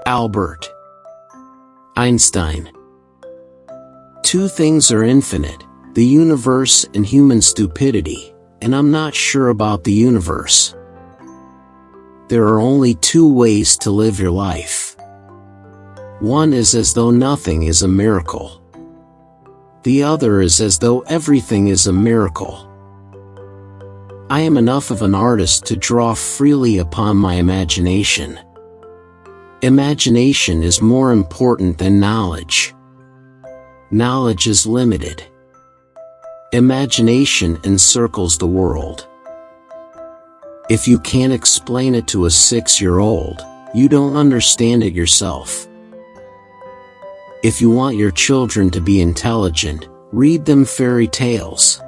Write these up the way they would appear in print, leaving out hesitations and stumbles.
Albert Einstein. Two things are infinite, the universe and human stupidity, and I'm not sure about the universe. There are only two ways to live your life. One is as though nothing is a miracle. The other is as though everything is a miracle. I am enough of an artist to draw freely upon my imagination. Imagination is more important than knowledge. Knowledge is limited. Imagination encircles the world. If you can't explain it to a 6-year-old, you don't understand it yourself. If you want your children to be intelligent, read them fairy tales.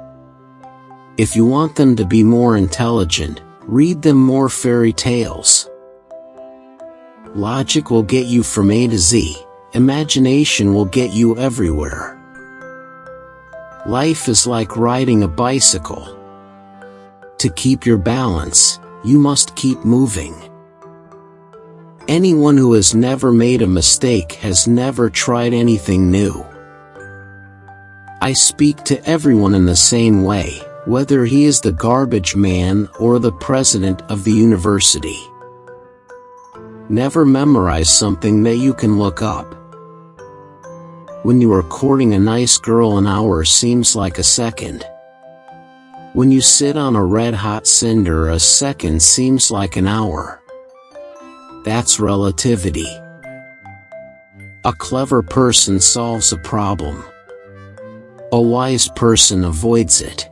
If you want them to be more intelligent, read them more fairy tales. Logic will get you from A to Z, imagination will get you everywhere. Life is like riding a bicycle. To keep your balance, you must keep moving. Anyone who has never made a mistake has never tried anything new. I speak to everyone in the same way, whether he is the garbage man or the president of the university. Never memorize something that you can look up. When you are courting a nice girl, an hour seems like a second. When you sit on a red-hot cinder, a second seems like an hour. That's relativity. A clever person solves a problem. A wise person avoids it.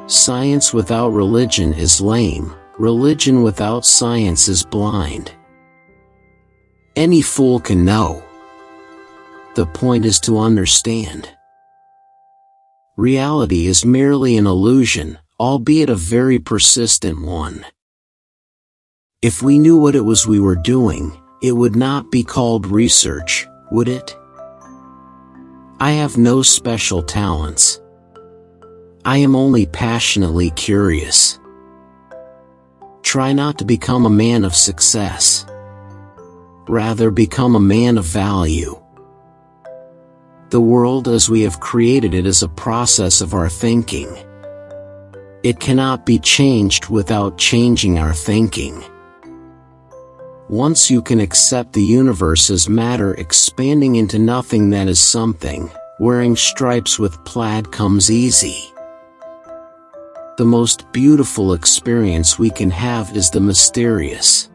Science without religion is lame. Religion without science is blind. Any fool can know. The point is to understand. Reality is merely an illusion, albeit a very persistent one. If we knew what it was we were doing, it would not be called research, would it? I have no special talents. I am only passionately curious. Try not to become a man of success. Rather, become a man of value. The world as we have created it is a process of our thinking. It cannot be changed without changing our thinking. Once you can accept the universe as matter expanding into nothing that is something, wearing stripes with plaid comes easy. The most beautiful experience we can have is the mysterious.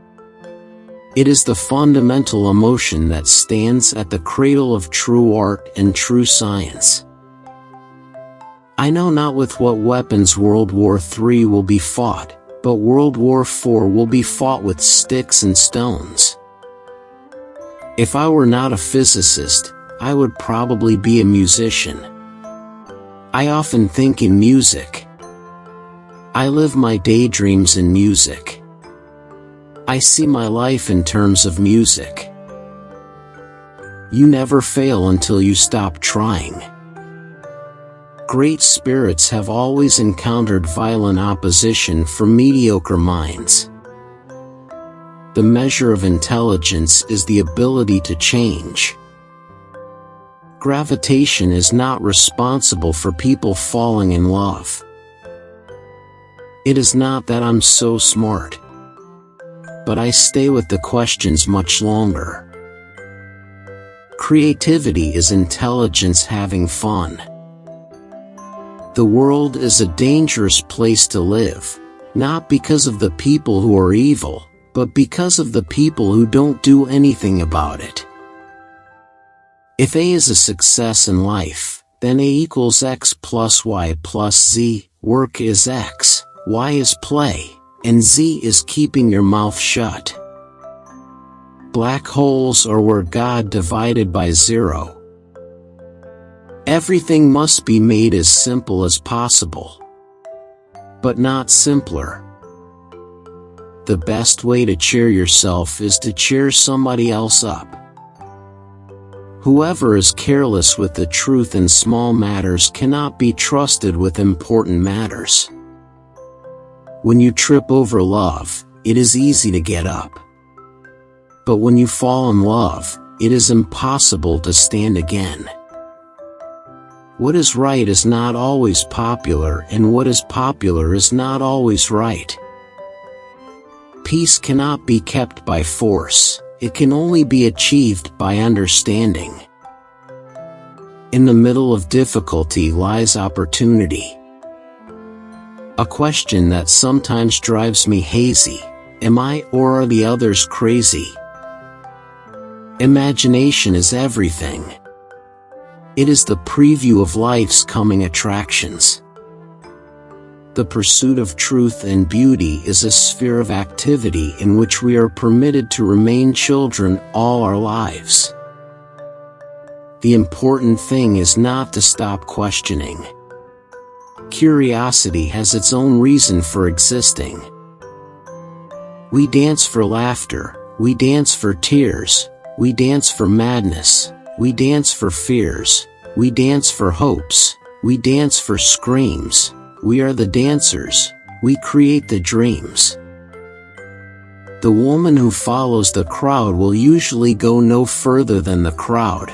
It is the fundamental emotion that stands at the cradle of true art and true science. I know not with what weapons World War III will be fought, but World War IV will be fought with sticks and stones. If I were not a physicist, I would probably be a musician. I often think in music. I live my daydreams in music. I see my life in terms of music. You never fail until you stop trying. Great spirits have always encountered violent opposition from mediocre minds. The measure of intelligence is the ability to change. Gravitation is not responsible for people falling in love. It is not that I'm so smart. But I stay with the questions much longer. Creativity is intelligence having fun. The world is a dangerous place to live, not because of the people who are evil, but because of the people who don't do anything about it. If A is a success in life, then A equals X plus Y plus Z, work is X, Y is play, and Z is keeping your mouth shut. Black holes are where God divided by zero. Everything must be made as simple as possible. But not simpler. The best way to cheer yourself is to cheer somebody else up. Whoever is careless with the truth in small matters cannot be trusted with important matters. When you trip over love, it is easy to get up. But when you fall in love, it is impossible to stand again. What is right is not always popular, and what is popular is not always right. Peace cannot be kept by force, it can only be achieved by understanding. In the middle of difficulty lies opportunity. A question that sometimes drives me hazy: am I or are the others crazy? Imagination is everything. It is the preview of life's coming attractions. The pursuit of truth and beauty is a sphere of activity in which we are permitted to remain children all our lives. The important thing is not to stop questioning. Curiosity has its own reason for existing. We dance for laughter, we dance for tears, we dance for madness, we dance for fears, we dance for hopes, we dance for screams. We are the dancers, we create the dreams. The woman who follows the crowd will usually go no further than the crowd.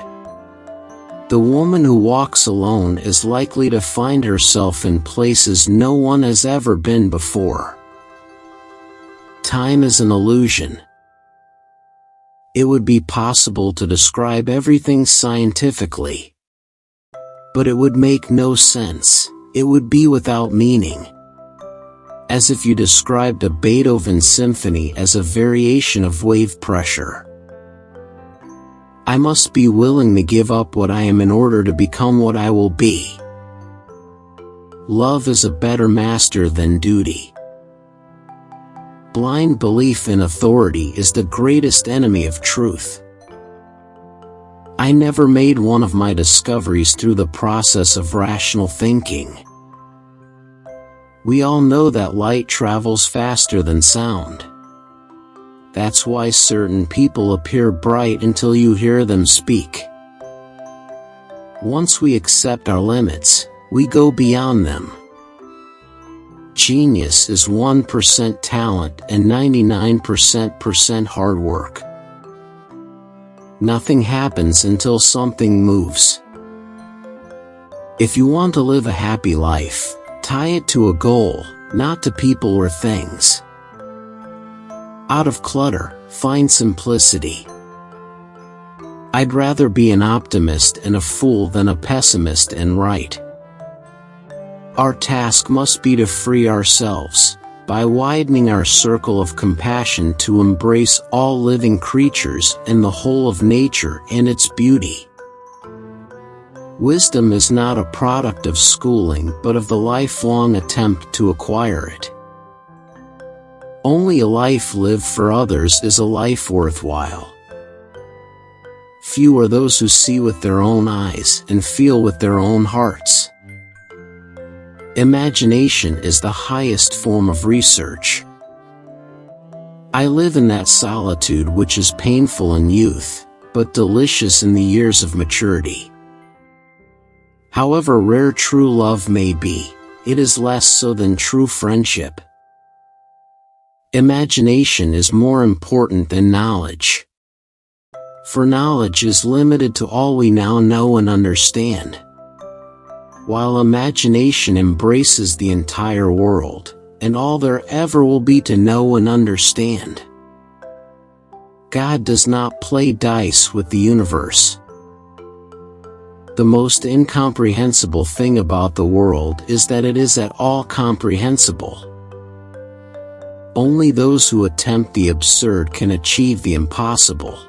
The woman who walks alone is likely to find herself in places no one has ever been before. Time is an illusion. It would be possible to describe everything scientifically, but it would make no sense. It would be without meaning. As if you described a Beethoven symphony as a variation of wave pressure. I must be willing to give up what I am in order to become what I will be. Love is a better master than duty. Blind belief in authority is the greatest enemy of truth. I never made one of my discoveries through the process of rational thinking. We all know that light travels faster than sound. That's why certain people appear bright until you hear them speak. Once we accept our limits, we go beyond them. Genius is 1% talent and 99% hard work. Nothing happens until something moves. If you want to live a happy life, tie it to a goal, not to people or things. Out of clutter, find simplicity. I'd rather be an optimist and a fool than a pessimist and right. Our task must be to free ourselves, by widening our circle of compassion to embrace all living creatures and the whole of nature and its beauty. Wisdom is not a product of schooling but of the lifelong attempt to acquire it. Only a life lived for others is a life worthwhile. Few are those who see with their own eyes and feel with their own hearts. Imagination is the highest form of research. I live in that solitude which is painful in youth, but delicious in the years of maturity. However rare true love may be, it is less so than true friendship. Imagination is more important than knowledge. For knowledge is limited to all we now know and understand, while imagination embraces the entire world, and all there ever will be to know and understand. God does not play dice with the universe. The most incomprehensible thing about the world is that it is at all comprehensible. Only those who attempt the absurd can achieve the impossible.